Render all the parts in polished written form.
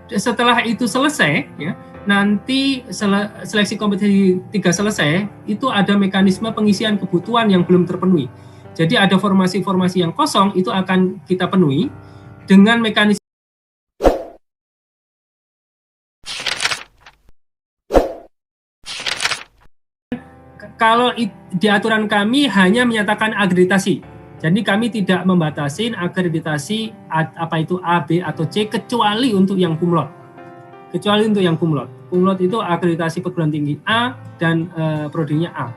setelah itu selesai, ya, nanti seleksi kompetensi 3 selesai, itu ada mekanisme pengisian kebutuhan yang belum terpenuhi. Jadi ada formasi-formasi yang kosong, itu akan kita penuhi dengan mekanisme. Kalau di aturan kami hanya menyatakan akreditasi. Jadi kami tidak membatasi akreditasi apa itu A, B, atau C kecuali untuk yang kumlot. Kecuali untuk yang kumlot. Kumlot itu akreditasi perguruan tinggi A dan prodinya A.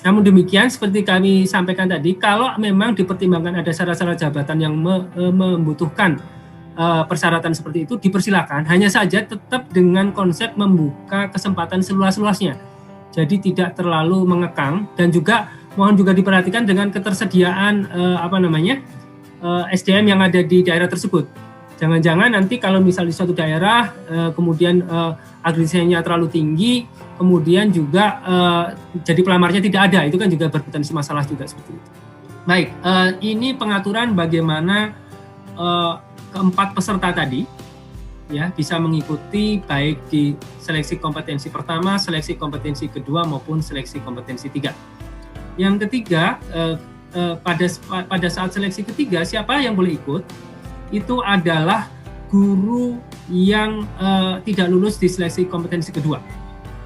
Namun demikian seperti kami sampaikan tadi, kalau memang dipertimbangkan ada syarat-syarat jabatan yang membutuhkan persyaratan seperti itu, dipersilakan. Hanya saja tetap dengan konsep membuka kesempatan seluas-luasnya. Jadi tidak terlalu mengekang, dan juga mohon juga diperhatikan dengan ketersediaan SDM yang ada di daerah tersebut. Jangan-jangan nanti kalau misal di suatu daerah kemudian akreditasinya terlalu tinggi, kemudian juga jadi pelamarnya tidak ada, itu kan juga berpotensi masalah juga seperti itu. Baik, ini pengaturan bagaimana keempat peserta tadi ya bisa mengikuti baik di seleksi kompetensi pertama, seleksi kompetensi kedua maupun seleksi kompetensi 3. Yang ketiga, pada saat seleksi ketiga, siapa yang boleh ikut? Itu adalah guru yang tidak lulus di seleksi kompetensi kedua.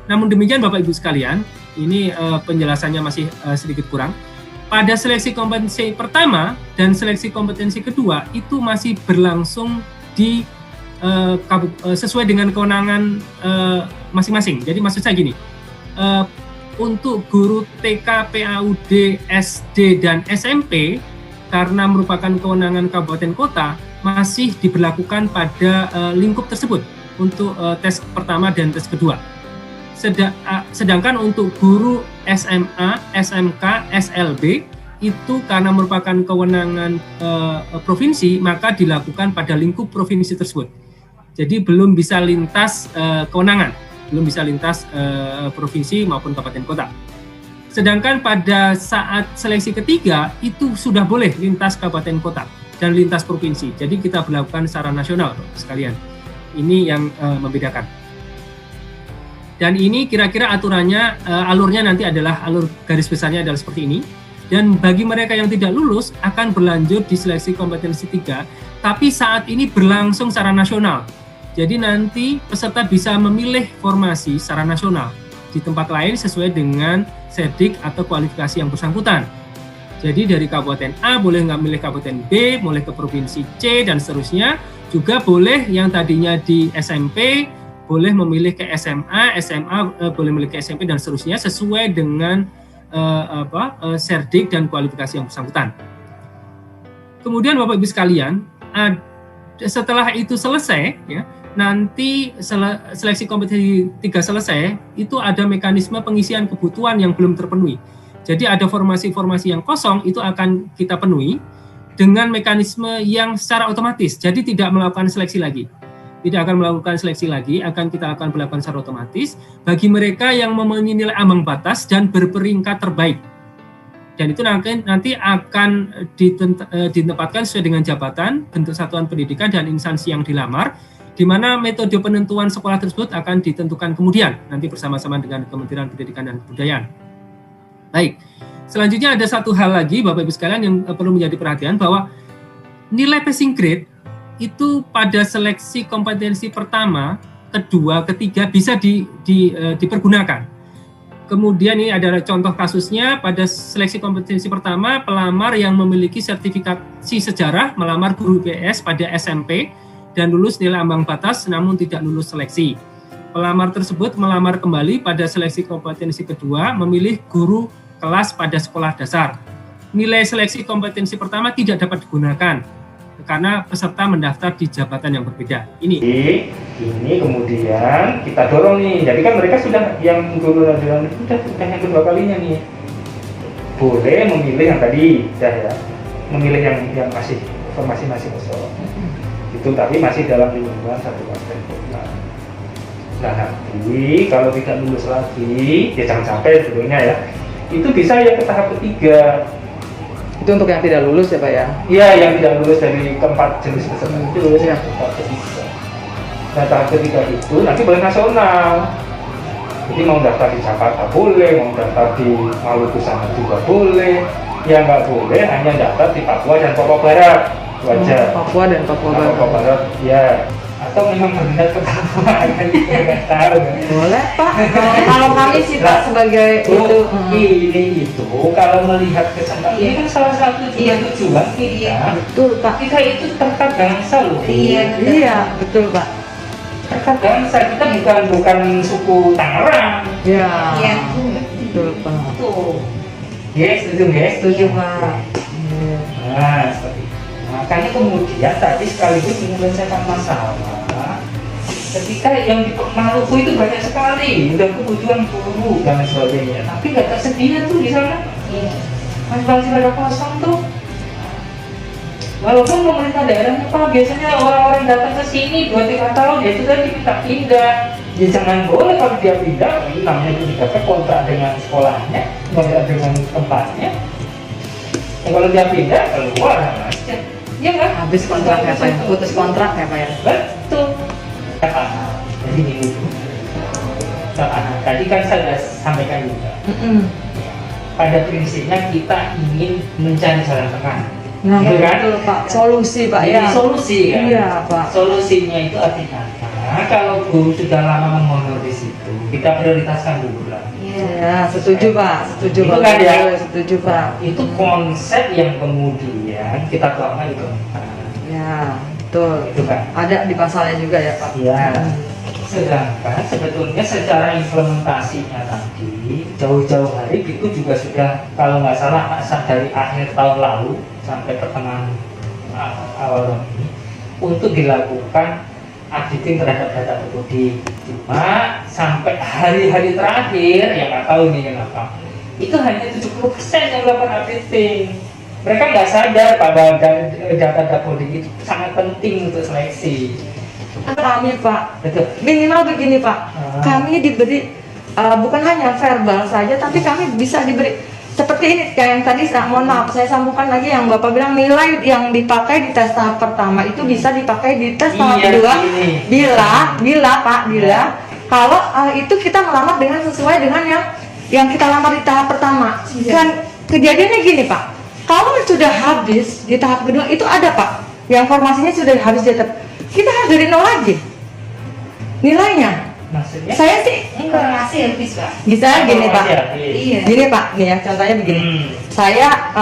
Namun demikian Bapak Ibu sekalian, ini penjelasannya masih sedikit kurang. Pada seleksi kompetensi pertama dan seleksi kompetensi kedua itu masih berlangsung di sesuai dengan kewenangan masing-masing. Jadi maksud saya gini, untuk guru TK, PAUD, SD, dan SMP karena merupakan kewenangan kabupaten kota masih diberlakukan pada lingkup tersebut untuk tes pertama dan tes kedua. Sedangkan untuk guru SMA, SMK, SLB itu karena merupakan kewenangan provinsi, maka dilakukan pada lingkup provinsi tersebut. Jadi belum bisa lintas kewenangan, belum bisa lintas provinsi maupun kabupaten kota. Sedangkan pada saat seleksi ketiga itu sudah boleh lintas kabupaten kota dan lintas provinsi. Jadi kita berlakukan secara nasional sekalian. Ini yang membedakan. Dan ini kira-kira aturannya, alurnya nanti adalah alur garis besarnya adalah seperti ini. Dan bagi mereka yang tidak lulus akan berlanjut di seleksi kompetensi 3, tapi saat ini berlangsung secara nasional. Jadi nanti peserta bisa memilih formasi secara nasional di tempat lain sesuai dengan sedik atau kualifikasi yang bersangkutan. Jadi dari kabupaten A boleh nggak milih kabupaten B, boleh ke provinsi C dan seterusnya. Juga boleh yang tadinya di SMP boleh memilih ke SMA, SMA boleh memilih ke SMP dan seterusnya sesuai dengan serdik dan kualifikasi yang bersangkutan. Kemudian Bapak Ibu sekalian, setelah itu selesai, ya, nanti seleksi kompetensi 3 selesai, itu ada mekanisme pengisian kebutuhan yang belum terpenuhi. Jadi ada formasi-formasi yang kosong, itu akan kita penuhi dengan mekanisme yang secara otomatis. Jadi tidak melakukan seleksi lagi. Tidak akan melakukan seleksi lagi, kita akan melakukan secara otomatis bagi mereka yang memenuhi nilai ambang batas dan berperingkat terbaik. Dan itu nanti akan ditempatkan sesuai dengan jabatan, bentuk satuan pendidikan, dan instansi yang dilamar, di mana metode penentuan sekolah tersebut akan ditentukan kemudian, nanti bersama-sama dengan Kementerian Pendidikan dan Kebudayaan. Baik, selanjutnya ada satu hal lagi Bapak Ibu sekalian yang perlu menjadi perhatian, bahwa nilai passing grade itu pada seleksi kompetensi pertama, kedua, ketiga bisa dipergunakan. Kemudian ini adalah contoh kasusnya pada seleksi kompetensi pertama, pelamar yang memiliki sertifikasi sejarah melamar guru IPS pada SMP dan lulus nilai ambang batas namun tidak lulus seleksi. Pelamar tersebut melamar kembali pada seleksi kompetensi kedua, memilih guru kelas pada sekolah dasar. Nilai seleksi kompetensi pertama tidak dapat digunakan karena peserta mendaftar di jabatan yang berbeda. Ini kemudian kita dorong nih. Jadi kan mereka sudah yang guru lanjutan itu sudah yang kedua kalinya nih. Boleh memilih yang tadi, ya. Memilih yang masih formasi masih kosong. Itu tapi masih dalam lingkungan satu kabupaten kota. Nah, nanti kalau tidak lulus lagi, ya jangan sampai sebetulnya ya. Itu bisa ya ke tahap ketiga. Itu untuk yang tidak lulus ya Pak ya? Iya, yang tidak lulus dari keempat jenis tersebut itu lulus yang tahap ketiga. Nah, tahap ketiga itu nanti boleh nasional. Jadi mau daftar di Jakarta boleh, mau daftar di Maluku sana juga boleh. Yang nggak boleh hanya daftar di Papua dan Papua Barat. Wajar. Papua dan Papua Nah, Barat. Papua Barat, ya. Atau memang berminat ke Papua, kan kita nggak tahu. Boleh Pak. Kalau kami sih Pak sebagai itu. Ini itu kalau melihat kesempatan ini kan salah satu tujuan kita. Betul Pak. Kita itu terkait bangsa loh. Iya, betul Pak. Terkait bangsa, kita bukan suku Tangerang. Iya. Iya. Betul Pak. Tuh. Yes, setuju guys. Setuju Pak. Iya. Nah, seperti itu. Makanya kemudian tadi sekaligus menyelesaikan masalah ketika yang di Maluku itu banyak sekali udah kebutuhan guru dan sebagainya, tapi nggak tersedia tuh di sana. Masih ada kosong tuh. Walaupun pemerintah daerahnya Pak biasanya orang-orang datang ke sini 2-3 tahun ya itu tadi minta pindah. Ya jangan boleh kalau dia pindah, ini namanya itu dapat kontrak dengan sekolahnya, kontrak dengan tempatnya. Ya, kalau dia pindah keluar mas. Ya kan? Habis kontrak ya Pak ya? Putus kontrak ya Pak ya? Betul. Jadi ini tadi kan saya sampaikan juga. Pada prinsipnya kita ingin mencari jalan tengah. Nah, Ya kan? betul Pak. Solusi Pak Ini ya. solusi kan? Iya Pak. Solusinya itu artinya kalau guru sudah lama menghonor di situ, kita prioritaskan dulu lah. Ya, setuju Pak. Setuju Itu Pak. kan ya? Setuju Pak. Itu konsep yang kemudian kita tuangkan di Kementerian. Ya, betul. Itu kan? Ada di pasalnya juga ya Pak. Iya. Sedangkan sebetulnya secara implementasinya tadi jauh-jauh hari itu juga sudah kalau nggak salah dari akhir tahun lalu sampai pertengahan awal tahun ini untuk dilakukan auditing terhadap data tersebut. Cuma sampai hari-hari terakhir yang nggak tahu nih kenapa itu hanya 70% yang melakukan auditing. Mereka nggak sadar bahwa data coding itu sangat penting untuk seleksi. Kami Pak, Betul. minimal begini Pak, kami diberi bukan hanya verbal saja, tapi kami bisa diberi seperti ini kayak yang tadi. Mohon maaf, saya sambungkan lagi yang Bapak bilang nilai yang dipakai di tes tahap pertama itu bisa dipakai di tes tahap kedua bila Pak, kalau itu kita melamar dengan sesuai dengan yang kita lamar di tahap pertama. Kan kejadiannya gini Pak, kalau sudah habis di tahap kedua itu ada Pak, yang formasinya sudah habis di tahap, kita harus dari nol lagi nilainya. Maksudnya? Saya sih Informasi habis Pak. bisa gini Pak. Iya. Gini Pak, nih ya contohnya begini. Saya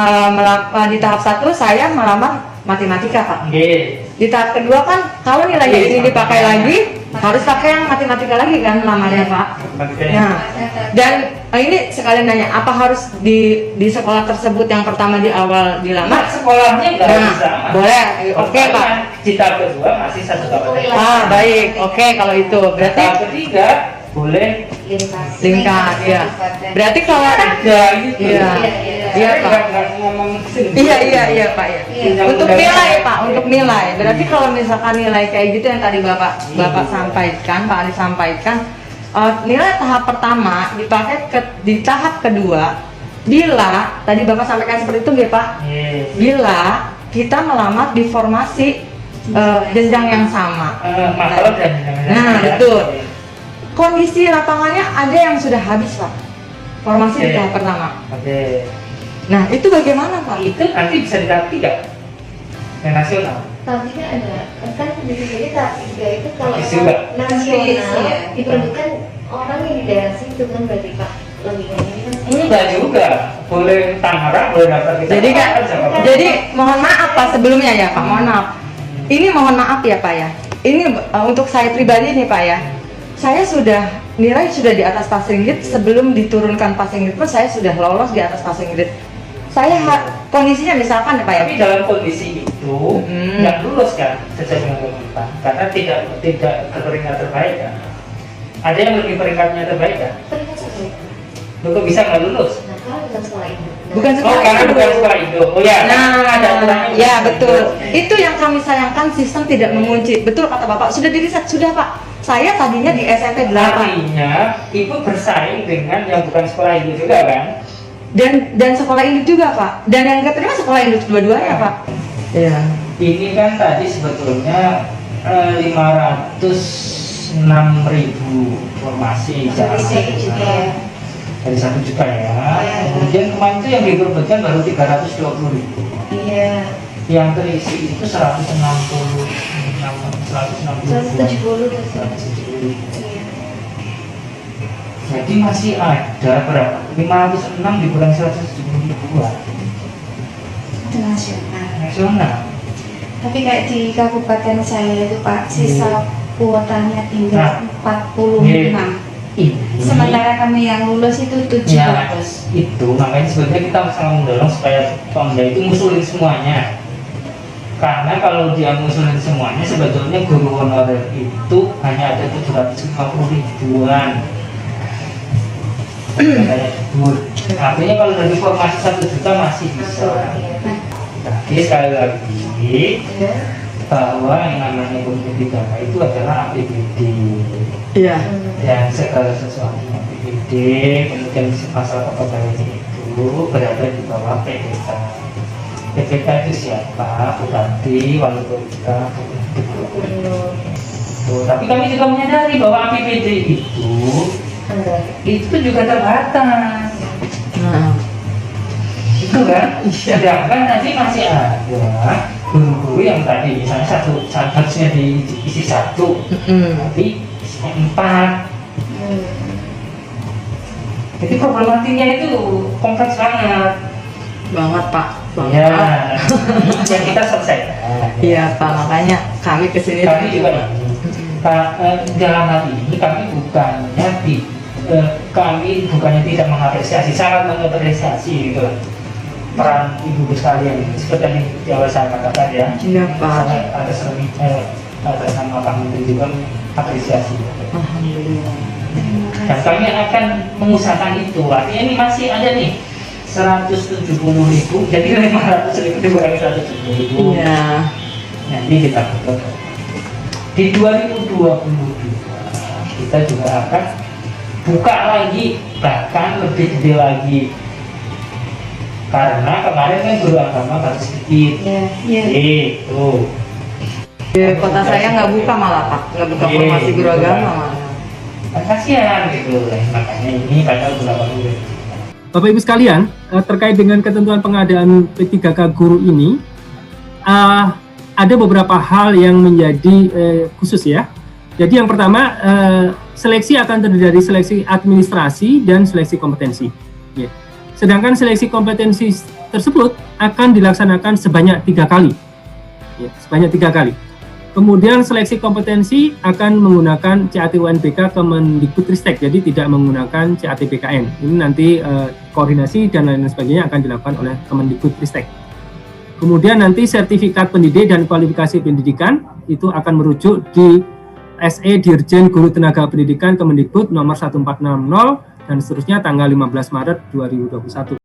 di tahap 1 saya melamar matematika Pak. Di tahap kedua kan kalau nilainya ini dipakai lagi harus pakai yang matematika lagi kan lamarnya Pak. Nah, dan ini sekalian nanya, apa harus di sekolah tersebut yang pertama di awal dilamar? Sekolahnya nggak bisa. Boleh, oke Pak. Di tahap kedua masih satu tahun. Baik, oke kalau itu berarti Tahap ketiga boleh lingkar ya. Berarti kalau Iya, iya Pak. Nggak ngomong Iya Pak ya. Untuk nilai Pak, untuk nilai. Berarti kalau misalkan nilai kayak gitu yang tadi Bapak sampaikan, Pak Ali sampaikan, nilai tahap pertama dipakai di tahap kedua bila tadi Bapak sampaikan seperti itu ya Pak. Bila kita melamar di formasi jenjang yang sama. Nah, betul. Kondisi lapangannya ada yang sudah habis Pak. Formasi di tahap pertama. Nah, itu bagaimana Pak? Itu nanti bisa diganti nggak? Yang nasional. Tapi kan ada, kan di sini tahap 3 itu kalau Juga. nasional diperlukan orang yang di daerah situ kan berarti Pak logikanya ini kan. Enggak juga, boleh Tangerang, boleh daftar kita. Jadi kan, jadi mohon maaf Pak sebelumnya ya Pak, mohon maaf. Ini mohon maaf ya Pak ya. Ini untuk saya pribadi nih Pak ya. Saya sudah nilai sudah di atas passing grade sebelum diturunkan passing grade pun saya sudah lolos di atas passing grade. Saya kondisinya misalkan ya Pak ya. Tapi dalam kondisi itu nggak lulus kan sesuai dengan pemerintah, karena tidak berperingkat terbaik kan. Ada yang lebih peringkatnya terbaik kan? Peringkat satu. Lu kok bisa nggak lulus? Nah kalau bukan sekolah itu. Bukan sekolah Karena itu. bukan sekolah itu. Oh ya. Nah, ada aturannya. ya betul. Itu yang kami sayangkan, sistem tidak mengunci. Betul kata Bapak. Sudah diriset, sudah Pak. Saya tadinya di SMP 8. Artinya ibu bersaing dengan yang bukan sekolah itu juga kan? Dan sekolah ini juga Pak. Dan yang keterima sekolah ini dua-duanya Pak. Iya. Ini kan tadi sebetulnya 506.000 formasi Dari saya juga ya. dari 1 juta ya. Kemudian kemarin itu yang diperbutkan baru 320.000. Iya. Yang terisi itu 170. 170. Iya. Jadi masih ada berapa? 506 dikurangi 170.000 Itu nasional. nasional. Tapi kayak di kabupaten saya itu Pak, sisa kuotanya tinggal 46. Ini Sementara kami yang lulus itu 700. ya, itu makanya sebenarnya kita sangat mendorong supaya Pemda itu ngusulin semuanya. Karena kalau dia ngusulin semuanya, sebetulnya guru honorer itu hanya ada 750.000-an. Artinya kalau dari formasi 1 juta masih bisa. Tapi sekali lagi bahwa yang namanya komite dana itu adalah APBD. Iya. Dan segala sesuatunya APBD, kemudian masalah kepegawaian itu berada di bawah PDK. PDK itu siapa? Bupati, wali kota, tapi kami juga menyadari bahwa APBD itu juga terbatas. Itu kan? Sedangkan nanti masih ada guru-guru yang tadi misalnya harusnya diisi 1, tapi isinya 4. Jadi problematiknya itu kompleks banget. Banget Pak. Ya, yang kita selesaikan. Iya Pak, makanya kami kesini. Kami juga dalam hal ini kami bukannya tidak mengapresiasi, sangat mengapresiasi gitu peran ibu sekalian seperti yang saya katakan ya. Iya Pak. Atas nama Pak Menteri juga apresiasi. Alhamdulillah. Dan kami akan mengusahakan itu. Artinya ini masih ada nih 170.000, jadi 500.000 dikurangi 170.000. Iya. Nanti kita buka. Di 2022 kita juga akan buka lagi, bahkan lebih gede lagi. Karena kemarin kan guru agama baru sedikit. Iya. Itu. Di kota saya nggak buka malah Pak, nggak buka formasi guru agama malah. Kan kasihan gitu. Makanya ini kata beberapa guru. Bapak Ibu sekalian, terkait dengan ketentuan pengadaan P3K guru ini, ada beberapa hal yang menjadi khusus ya. Jadi yang pertama, seleksi akan terdiri dari seleksi administrasi dan seleksi kompetensi. Ya. Sedangkan seleksi kompetensi tersebut akan dilaksanakan sebanyak 3 kali. Ya, sebanyak 3 kali. Kemudian seleksi kompetensi akan menggunakan CAT UNBK Kemendikbudristek, jadi tidak menggunakan CAT BKN. Ini nanti koordinasi dan lain sebagainya akan dilakukan oleh Kemendikbudristek. Kemudian nanti sertifikat pendidik dan kualifikasi pendidikan itu akan merujuk di SE Dirjen Guru Tenaga Pendidikan Kemendikbud nomor 1460 dan seterusnya tanggal 15 Maret 2021.